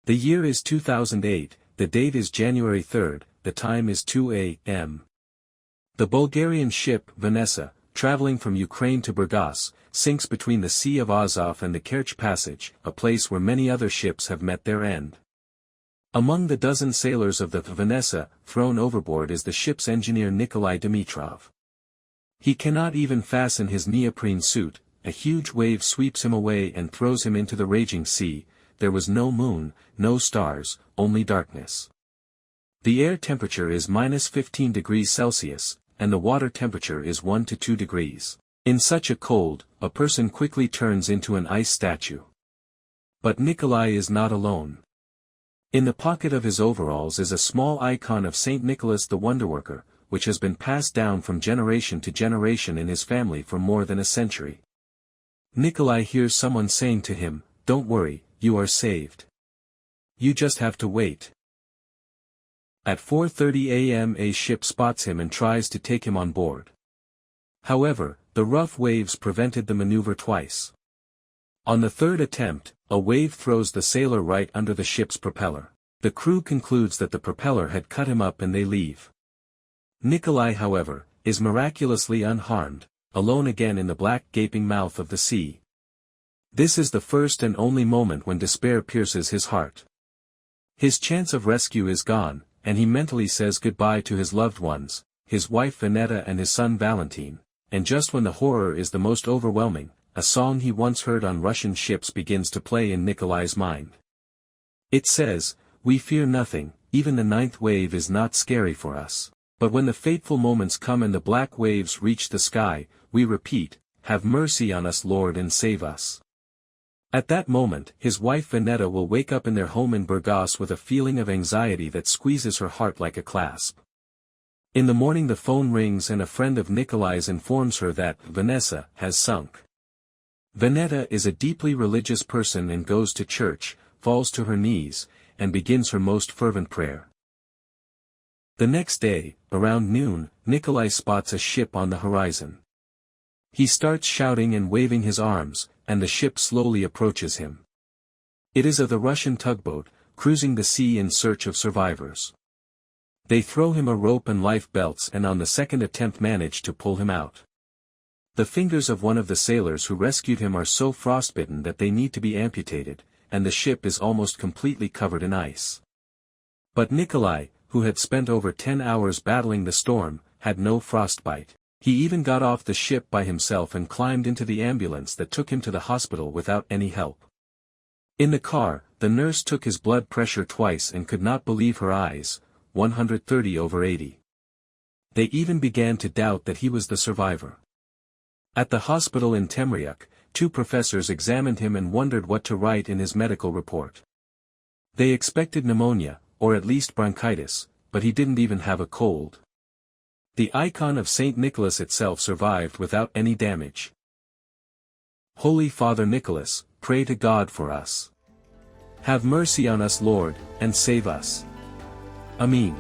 The year is 2008, the date is January 3rd, the time is 2 a.m. The Bulgarian ship Vanessa, traveling from Ukraine to Burgas, sinks between the Sea of Azov and the Kerch Passage, a place where many other ships have met their end. Among the dozen sailors of the Vanessa, thrown overboard is the ship's engineer Nikolay Dimitrov. He cannot even fasten his neoprene suit, a huge wave sweeps him away and throws him into the raging sea. There was no moon, no stars, only darkness. The air temperature is -15 degrees Celsius, and the water temperature is 1 to 2 degrees. In such a cold, a person quickly turns into an ice statue. But Nikolai is not alone. In the pocket of his overalls is a small icon of Saint Nicholas the Wonderworker, which has been passed down from generation to generation in his family for more than a century. Nikolai hears someone saying to him, "Don't worry, you are saved. You just have to wait." At 4:30 a.m. a ship spots him and tries to take him on board. However, the rough waves prevented the maneuver twice. On the third attempt, a wave throws the sailor right under the ship's propeller. The crew concludes that the propeller had cut him up and they leave. Nikolai, however, is miraculously unharmed, alone again in the black gaping mouth of the sea. This is the first and only moment when despair pierces his heart. His chance of rescue is gone, and he mentally says goodbye to his loved ones, his wife Vanessa and his son Valentin, and just when the horror is the most overwhelming, a song he once heard on Russian ships begins to play in Nikolai's mind. It says, "We fear nothing, even the ninth wave is not scary for us. But when the fateful moments come and the black waves reach the sky, we repeat, 'Have mercy on us, Lord, and save us.'" At that moment, his wife Vanessa will wake up in their home in Burgas with a feeling of anxiety that squeezes her heart like a clasp. In the morning the phone rings and a friend of Nikolai's informs her that Vanessa has sunk. Vanessa is a deeply religious person and goes to church, falls to her knees, and begins her most fervent prayer. The next day, around noon, Nikolai spots a ship on the horizon. He starts shouting and waving his arms, and the ship slowly approaches him. It is the Russian tugboat, cruising the sea in search of survivors. They throw him a rope and life belts and on the second attempt manage to pull him out. The fingers of one of the sailors who rescued him are so frostbitten that they need to be amputated, and the ship is almost completely covered in ice. But Nikolai, who had spent over 10 hours battling the storm, had no frostbite. He even got off the ship by himself and climbed into the ambulance that took him to the hospital without any help. In the car, the nurse took his blood pressure twice and could not believe her eyes, 130/80. They even began to doubt that he was the survivor. At the hospital in Temryuk, 2 professors examined him and wondered what to write in his medical report. They expected pneumonia, or at least bronchitis, but he didn't even have a cold. The icon of Saint Nicholas itself survived without any damage. Holy Father Nicholas, pray to God for us. Have mercy on us, Lord, and save us. Amen.